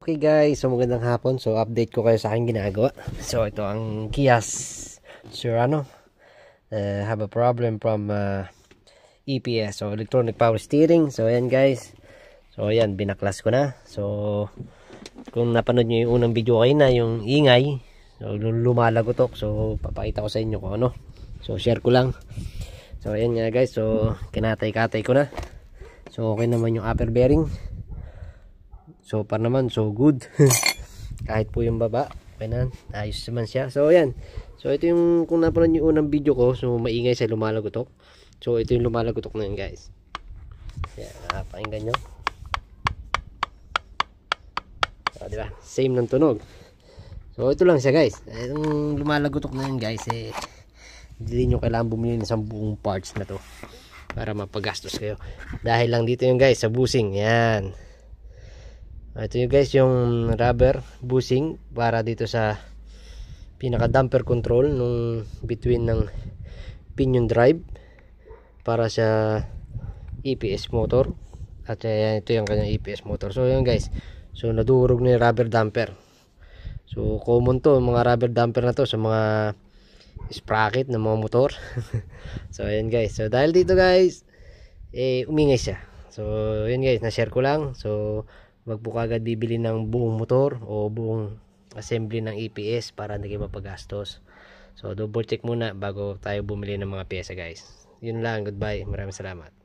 Okay guys, so magandang hapon. So update ko kayo sa aking ginagawa. So ito ang Kia Sorento. Have a problem from EPS, so electronic power steering. So ayan guys. So ayan, binaklas ko na. So kung napanood nyo yung unang video kayo na yung ingay, so lumalagotok. So papakita ko sa inyo kung ano. So share ko lang. So ayan nga guys, so kinatay-katay ko na. So okay naman yung upper bearing. So par naman, so good. Kahit po yung baba, okay na, ayos naman siya. So ayan. So ito yung, kung napanood yung unang video ko, so maingay sa lumalagotok. So ito yung lumalagotok na yun guys. Yan, pakinggan nyo. So diba, same ng tunog. So ito lang siya guys. Itong lumalagotok na yun guys, hindi nyo kailangan bumili ng isang buong parts na to para mapagastos kayo. Dahil lang dito yung guys, sa bushing. Yan. Ito yung guys, yung rubber bushing para dito sa pinaka damper control nung between ng pinion drive para sa EPS motor. At ito yung kanyang EPS motor. So yun guys, so nadurog na yung rubber damper. So common to, mga rubber damper na to sa mga sprocket ng mga motor. So yun guys, so dahil dito guys, umingay siya. So yun guys, na-share ko lang. So wag po kagad bibili ng buong motor o buong assembly ng EPS para hindi kayo mapagastos. So double check muna bago tayo bumili ng mga pyesa guys. Yun lang, goodbye, maraming salamat.